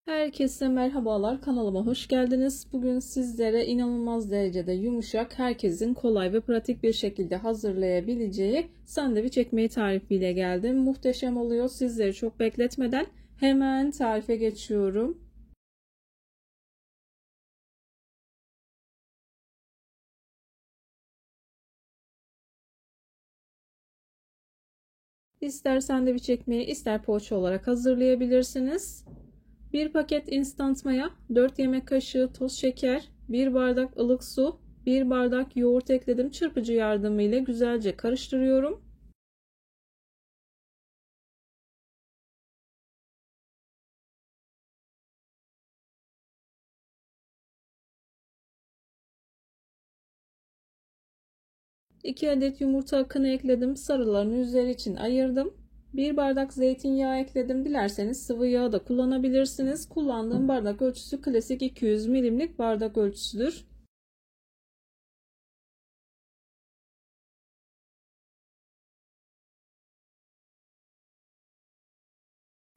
Herkese merhabalar, kanalıma hoş geldiniz. Bugün sizlere inanılmaz derecede yumuşak, herkesin kolay ve pratik bir şekilde hazırlayabileceği sandviç ekmeği tarifiyle geldim. Muhteşem oluyor. Sizleri çok bekletmeden hemen tarife geçiyorum. İster sandviç ekmeği, ister poğaça olarak hazırlayabilirsiniz. 1 paket instant maya, 4 yemek kaşığı toz şeker, 1 bardak ılık su, 1 bardak yoğurt ekledim. Çırpıcı yardımıyla güzelce karıştırıyorum. İki adet yumurta akını ekledim. Sarılarını üzeri için ayırdım. 1 bardak zeytinyağı ekledim. Dilerseniz sıvı yağ da kullanabilirsiniz. Kullandığım bardak ölçüsü klasik 200 milimlik bardak ölçüsüdür.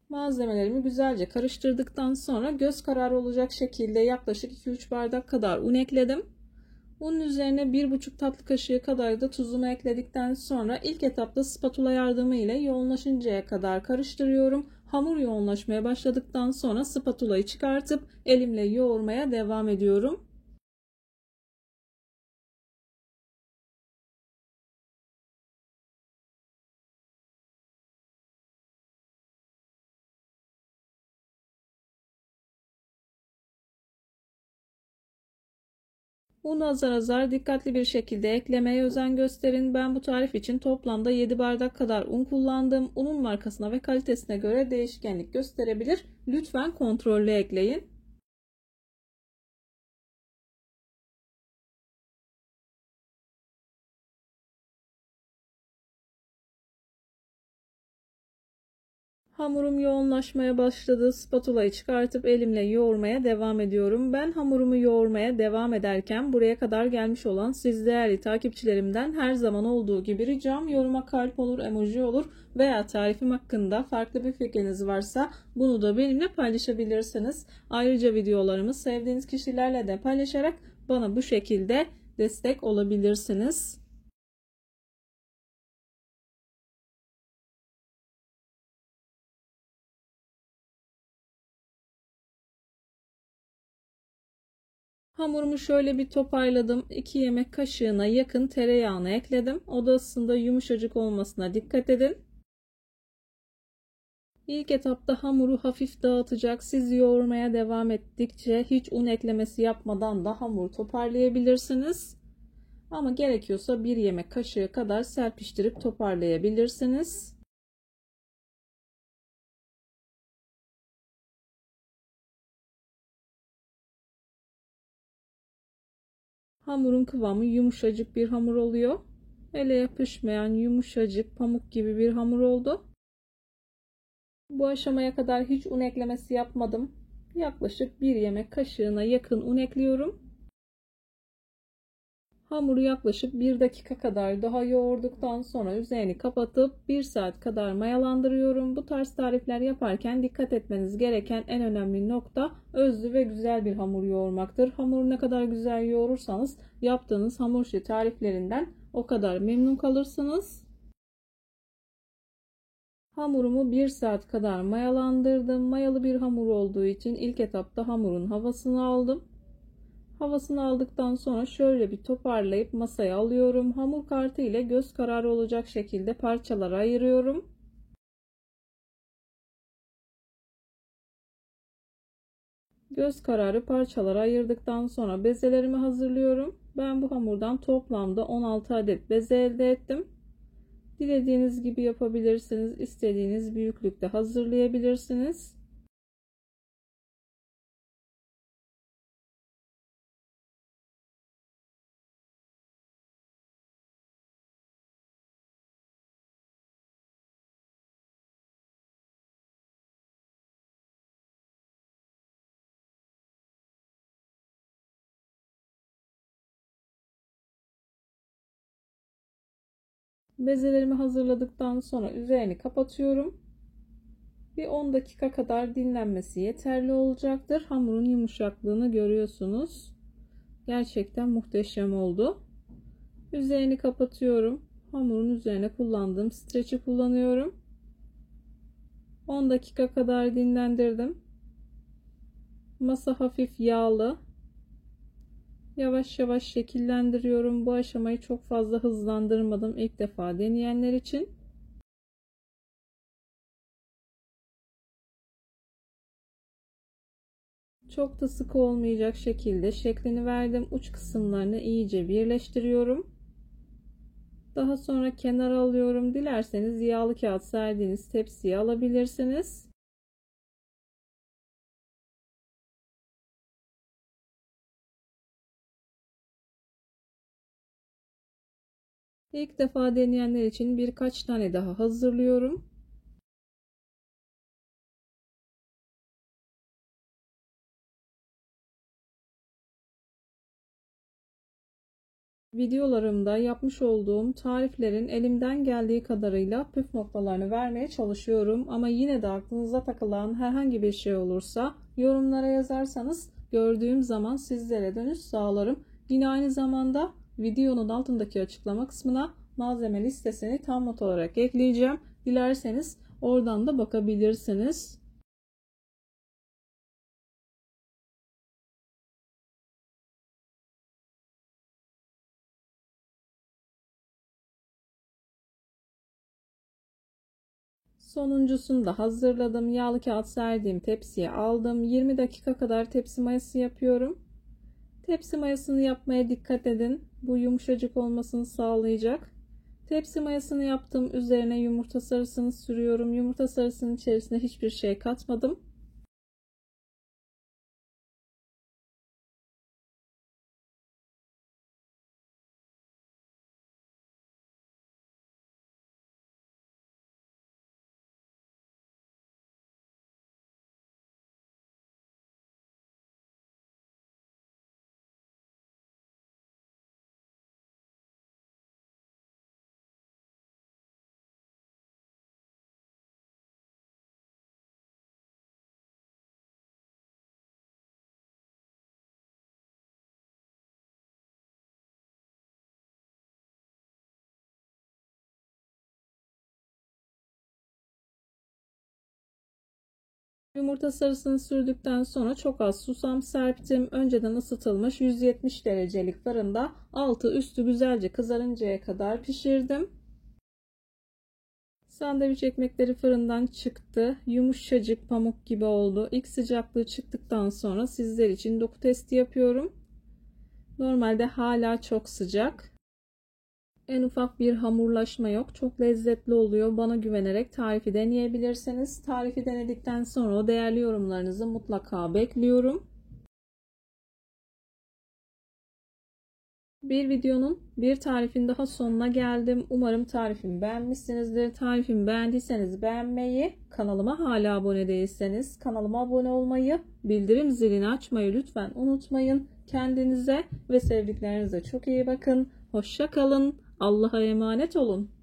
Malzemelerimi güzelce karıştırdıktan sonra göz kararı olacak şekilde yaklaşık 2-3 bardak kadar un ekledim. Unun üzerine 1,5 tatlı kaşığı kadar da tuzumu ekledikten sonra ilk etapta spatula yardımı ile yoğunlaşıncaya kadar karıştırıyorum. Hamur yoğunlaşmaya başladıktan sonra spatulayı çıkartıp elimle yoğurmaya devam ediyorum. Unu azar azar dikkatli bir şekilde eklemeye özen gösterin. Ben bu tarif için toplamda 7 bardak kadar un kullandım. Unun markasına ve kalitesine göre değişkenlik gösterebilir. Lütfen kontrollü ekleyin. Hamurum yoğunlaşmaya başladı. Spatulayı çıkartıp elimle yoğurmaya devam ediyorum. Ben hamurumu yoğurmaya devam ederken buraya kadar gelmiş olan siz değerli takipçilerimden her zaman olduğu gibi ricam yoruma kalp olur, emoji olur veya tarifim hakkında farklı bir fikriniz varsa bunu da benimle paylaşabilirsiniz. Ayrıca videolarımı sevdiğiniz kişilerle de paylaşarak bana bu şekilde destek olabilirsiniz. Hamurumu şöyle bir toparladım. 2 yemek kaşığına yakın tereyağını ekledim. Oda ısısında yumuşacık olmasına dikkat edin. İlk etapta hamuru hafif dağıtacak. Siz yoğurmaya devam ettikçe hiç un eklemesi yapmadan da hamuru toparlayabilirsiniz. Ama gerekiyorsa 1 yemek kaşığı kadar serpiştirip toparlayabilirsiniz. Hamurun kıvamı yumuşacık bir hamur oluyor. Ele yapışmayan yumuşacık pamuk gibi bir hamur oldu. Bu aşamaya kadar hiç un eklemesi yapmadım. Yaklaşık 1 yemek kaşığına yakın un ekliyorum. Hamuru yaklaşık 1 dakika kadar daha yoğurduktan sonra üzerini kapatıp 1 saat kadar mayalandırıyorum. Bu tarz tarifler yaparken dikkat etmeniz gereken en önemli nokta özlü ve güzel bir hamur yoğurmaktır. Hamuru ne kadar güzel yoğurursanız yaptığınız hamur işi tariflerinden o kadar memnun kalırsınız. Hamurumu 1 saat kadar mayalandırdım. Mayalı bir hamur olduğu için ilk etapta hamurun havasını aldım. Havasını aldıktan sonra şöyle bir toparlayıp masaya alıyorum. Hamur kartı ile göz kararı olacak şekilde parçalara ayırıyorum. Göz kararı parçalara ayırdıktan sonra bezelerimi hazırlıyorum. Ben bu hamurdan toplamda 16 adet beze elde ettim. Dilediğiniz gibi yapabilirsiniz. İstediğiniz büyüklükte hazırlayabilirsiniz. Bezelerimi hazırladıktan sonra üzerini kapatıyorum. Bir 10 dakika kadar dinlenmesi yeterli olacaktır. Hamurun yumuşaklığını görüyorsunuz. Gerçekten muhteşem oldu. Üzerini kapatıyorum. Hamurun üzerine kullandığım streçi kullanıyorum. 10 dakika kadar dinlendirdim. Masa hafif yağlı. Yavaş yavaş şekillendiriyorum. Bu aşamayı çok fazla hızlandırmadım ilk defa deneyenler için. Çok da sıkı olmayacak şekilde şeklini verdim. Uç kısımlarını iyice birleştiriyorum. Daha sonra kenara alıyorum. Dilerseniz yağlı kağıt serdiğiniz tepsiye alabilirsiniz. İlk defa deneyenler için birkaç tane daha hazırlıyorum. Videolarımda yapmış olduğum tariflerin elimden geldiği kadarıyla püf noktalarını vermeye çalışıyorum. Ama yine de aklınıza takılan herhangi bir şey olursa yorumlara yazarsanız gördüğüm zaman sizlere dönüş sağlarım. Yine aynı zamanda videonun altındaki açıklama kısmına malzeme listesini tam not olarak ekleyeceğim. Dilerseniz oradan da bakabilirsiniz. Sonuncusunu da hazırladım. Yağlı kağıt serdiğim tepsiye aldım. 20 dakika kadar tepsi mayası yapıyorum. Tepsi mayasını yapmaya dikkat edin. Bu yumuşacık olmasını sağlayacak. Tepsi mayasını yaptım. Üzerine yumurta sarısını sürüyorum. Yumurta sarısının içerisine hiçbir şey katmadım. Yumurta sarısını sürdükten sonra çok az susam serptim. Önceden ısıtılmış 170 derecelik fırında altı üstü güzelce kızarıncaya kadar pişirdim. Sandviç ekmekleri fırından çıktı. Yumuşacık pamuk gibi oldu. İlk sıcaklığı çıktıktan sonra sizler için doku testi yapıyorum. Normalde hala çok sıcak. En ufak bir hamurlaşma yok. Çok lezzetli oluyor. Bana güvenerek tarifi deneyebilirsiniz. Tarifi denedikten sonra o değerli yorumlarınızı mutlaka bekliyorum. Bir videonun bir tarifin daha sonuna geldim. Umarım tarifimi beğenmişsinizdir. Tarifimi beğendiyseniz beğenmeyi, kanalıma hala abone değilseniz kanalıma abone olmayı, bildirim zilini açmayı lütfen unutmayın. Kendinize ve sevdiklerinize çok iyi bakın. Hoşça kalın. Allah'a emanet olun.